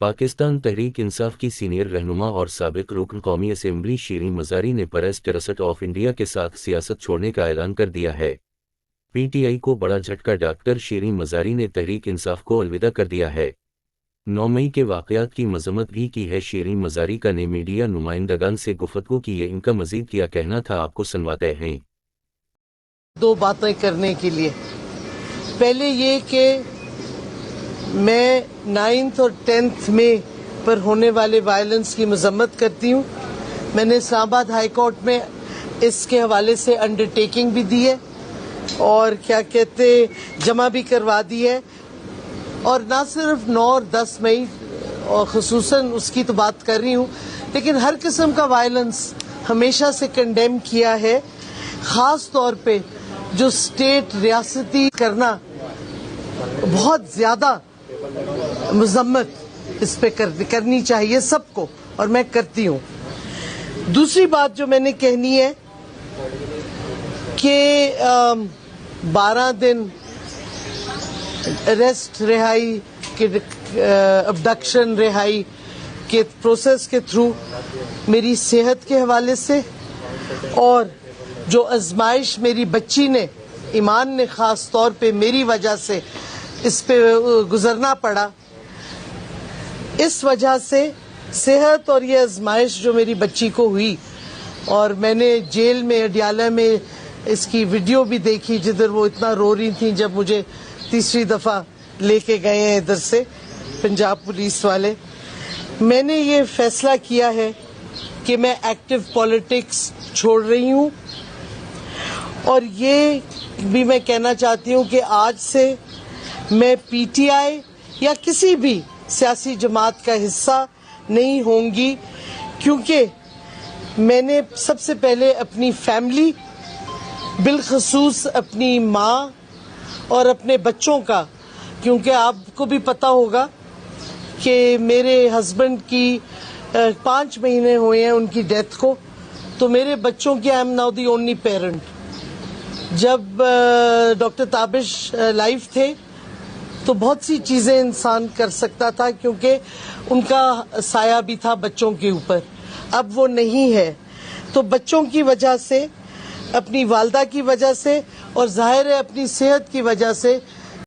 پاکستان تحریک انصاف کی سینئر رہنما اور سابق رکن قومی اسمبلی شیریں مزاری نے پریس ٹرسٹ آف انڈیا کے ساتھ سیاست چھوڑنے کا اعلان کر دیا ہے۔ پی ٹی آئی کو بڑا جھٹکا، ڈاکٹر شیریں مزاری نے تحریک انصاف کو الوداع کر دیا ہے۔ 9 مئی کے واقعات کی مذمت بھی کی ہے۔ شیریں مزاری کا نے میڈیا نمائندگان سے گفتگو کی ہے، ان کا مزید کیا کہنا تھا آپ کو سنواتے ہیں۔ 2 باتیں کرنے کے لیے، پہلے یہ کہ میں 9th اور 10th مئی پر ہونے والے وائلنس کی مذمت کرتی ہوں۔ میں نے اسلام آباد ہائی کورٹ میں اس کے حوالے سے انڈرٹیکنگ بھی دی ہے اور جمع بھی کروا دی ہے، اور نہ صرف 9 اور 10 مئی اور خصوصاً اس کی تو بات کر رہی ہوں، لیکن ہر قسم کا وائلنس ہمیشہ سے کنڈیم کیا ہے، خاص طور پہ جو اسٹیٹ ریاستی کرنا بہت زیادہ مذمت اس پہ کرنی چاہیے سب کو، اور میں کرتی ہوں۔ دوسری بات جو میں نے کہنی ہے کہ 12 دن اریسٹ رہائی کے ابڈکشن رہائی کے پروسیس کے تھرو میری صحت کے حوالے سے اور جو آزمائش میری بچی نے، ایمان نے خاص طور پہ میری وجہ سے اس پہ گزرنا پڑا، اس وجہ سے صحت اور یہ آزمائش جو میری بچی کو ہوئی، اور میں نے جیل میں اڈیالہ میں اس کی ویڈیو بھی دیکھی جدھر وہ اتنا رو رہی تھیں جب مجھے تیسری دفعہ لے کے گئے ہیں ادھر سے پنجاب پولیس والے۔ میں نے یہ فیصلہ کیا ہے کہ میں ایکٹیو پولیٹکس چھوڑ رہی ہوں، اور یہ بھی میں کہنا چاہتی ہوں کہ آج سے میں پی ٹی آئی یا کسی بھی سیاسی جماعت کا حصہ نہیں ہوں گی، کیونکہ میں نے سب سے پہلے اپنی فیملی، بالخصوص اپنی ماں اور اپنے بچوں کا، کیونکہ آپ کو بھی پتہ ہوگا کہ میرے ہسبینڈ کی 5 مہینے ہوئے ہیں ان کی ڈیتھ کو، تو میرے بچوں کی I am now the only parent. جب ڈاکٹر تابش لائف تھے تو بہت سی چیزیں انسان کر سکتا تھا، کیونکہ ان کا سایہ بھی تھا بچوں کے اوپر، اب وہ نہیں ہے۔ تو بچوں کی وجہ سے، اپنی والدہ کی وجہ سے، اور ظاہر ہے اپنی صحت کی وجہ سے